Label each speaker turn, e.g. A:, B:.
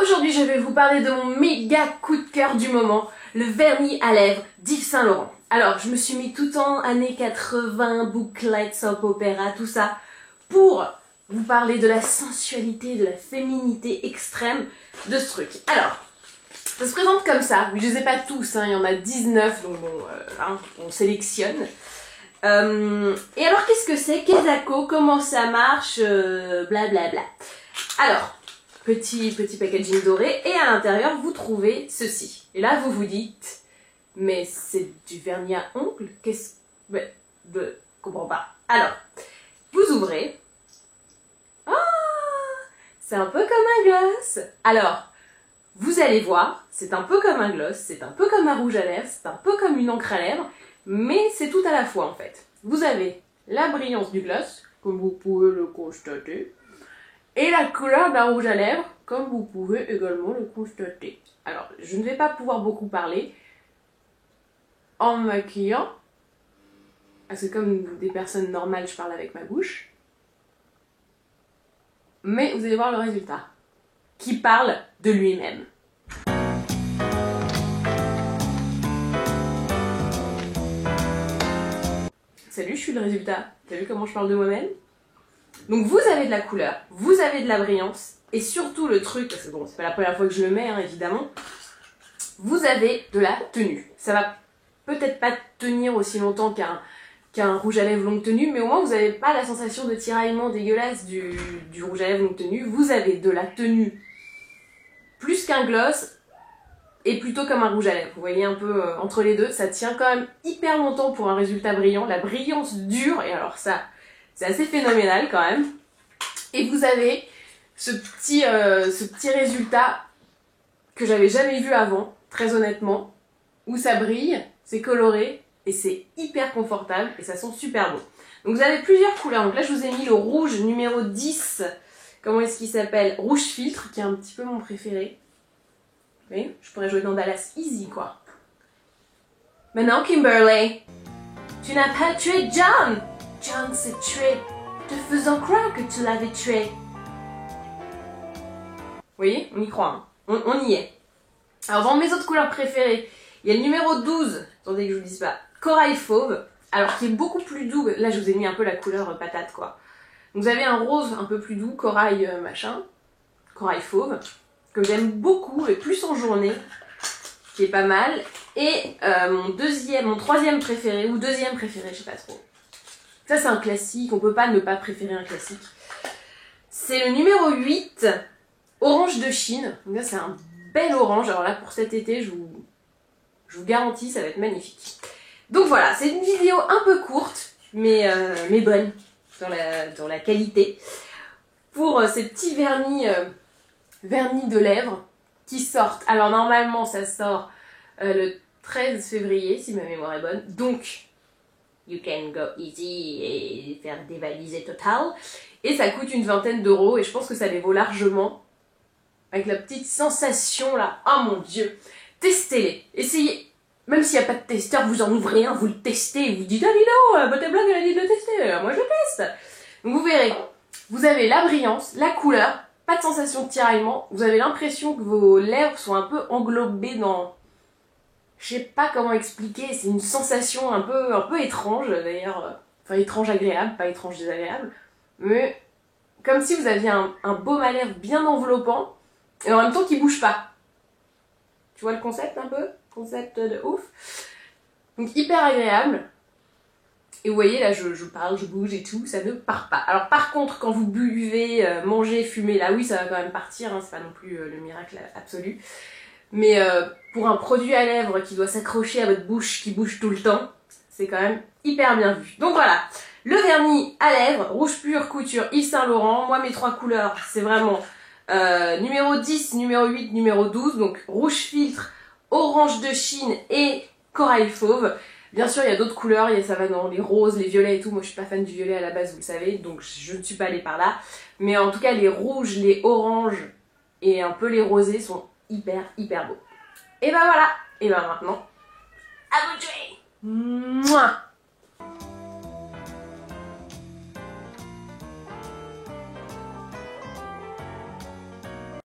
A: Aujourd'hui, je vais vous parler de mon méga coup de cœur du moment, le vernis à lèvres d'Yves Saint Laurent. Alors, je me suis mis tout en années 80, bouclettes, soap opéra, tout ça, pour vous parler de la sensualité, de la féminité extrême de ce truc. Alors, ça se présente comme ça. Je les ai pas tous, hein, il y en a 19, donc bon, on sélectionne. Et alors, qu'est-ce que c'est Kesako? Comment ça marche? Blablabla. Alors, petit packaging doré, et à l'intérieur, vous trouvez ceci. Et là, vous vous dites, mais c'est du vernis à ongles? Qu'est-ce... Je comprends pas. Alors, vous ouvrez. Ah, c'est un peu comme un gloss. Alors, vous allez voir, c'est un peu comme un gloss, c'est un peu comme un rouge à lèvres, c'est un peu comme une encre à lèvres, mais c'est tout à la fois en fait. Vous avez la brillance du gloss, comme vous pouvez le constater, et la couleur d'un rouge à lèvres, comme vous pouvez également le constater. Alors, je ne vais pas pouvoir beaucoup parler en me maquillant, parce que comme des personnes normales, je parle avec ma bouche, mais vous allez voir le résultat, qui parle de lui-même. Salut, je suis le résultat. T'as vu comment je parle de moi-même? Donc vous avez de la couleur, vous avez de la brillance, et surtout le truc, parce que bon, c'est pas la première fois que je le mets, hein, évidemment, vous avez de la tenue. Ça va peut-être pas tenir aussi longtemps qu'un rouge à lèvres longue tenue, mais au moins vous n'avez pas la sensation de tiraillement dégueulasse du rouge à lèvres longue tenue. Vous avez de la tenue plus qu'un gloss, et plutôt comme un rouge à lèvres. Vous voyez un peu entre les deux, ça tient quand même hyper longtemps pour un résultat brillant. La brillance dure, et alors ça, c'est assez phénoménal quand même. Et vous avez ce petit résultat que j'avais jamais vu avant, très honnêtement, où ça brille, c'est coloré, et c'est hyper confortable, et ça sent super bon. Donc vous avez plusieurs couleurs. Donc là, je vous ai mis le rouge numéro 10. Comment est-ce qu'il s'appelle? Rouge filtre, qui est un petit peu mon préféré. Vous voyez, je pourrais jouer dans Dallas easy, quoi. Maintenant, Kimberly, tu n'as pas tué John. John s'est tué, te faisant croire que tu l'avais tué. Vous voyez, on y croit, hein. On y est. Alors, dans mes autres couleurs préférées, il y a le numéro 12, attendez que je vous dise pas, Corail Fauve, alors qui est beaucoup plus doux. Là, je vous ai mis un peu la couleur patate, quoi. Donc, vous avez un rose un peu plus doux, corail machin, Corail Fauve, que j'aime beaucoup, et plus en journée, qui est pas mal. Et mon troisième préféré, ou deuxième préféré, je sais pas trop. Ça, c'est un classique, on peut pas ne pas préférer un classique. C'est le numéro 8, Orange de Chine. Donc là, c'est un bel orange. Alors là, pour cet été, je vous garantis, ça va être magnifique. Donc voilà, c'est une vidéo un peu courte, mais bonne dans la qualité. Pour ces petits vernis de lèvres qui sortent. Alors normalement, ça sort le 13 février, si ma mémoire est bonne. Donc, you can go easy et faire dévaliser total. Et ça coûte une vingtaine d'euros, et je pense que ça les vaut largement. Avec la petite sensation là. Oh mon dieu! Testez-les. Essayez. Même s'il n'y a pas de testeur, vous en ouvrez un, vous le testez, et vous dites, ah dis donc, Beauté Blog elle a dit de le tester, moi je le teste. Donc vous verrez, vous avez la brillance, la couleur, pas de sensation de tiraillement, vous avez l'impression que vos lèvres sont un peu englobées dans... Je sais pas comment expliquer, c'est une sensation un peu étrange d'ailleurs, enfin étrange agréable, pas étrange désagréable, mais comme si vous aviez un baume à lèvres bien enveloppant, et en même temps qui bouge pas. Tu vois le concept un peu? Concept de ouf. Donc hyper agréable. Et vous voyez là, je parle, je bouge et tout, ça ne part pas. Alors par contre, quand vous buvez, mangez, fumez, là oui, ça va quand même partir, hein, c'est pas non plus le miracle absolu. Mais pour un produit à lèvres qui doit s'accrocher à votre bouche, qui bouge tout le temps, c'est quand même hyper bien vu. Donc voilà, le vernis à lèvres, rouge pur, couture Yves Saint Laurent. Moi, mes trois couleurs, c'est vraiment numéro 10, numéro 8, numéro 12. Donc rouge filtre, orange de Chine et corail fauve. Bien sûr, il y a d'autres couleurs, ça va dans les roses, les violets et tout. Moi, je suis pas fan du violet à la base, vous le savez, donc je ne suis pas allée par là. Mais en tout cas, les rouges, les oranges et un peu les rosés sont hyper beaux. Et ben voilà, et ben maintenant, à vous de jouer. Mouah.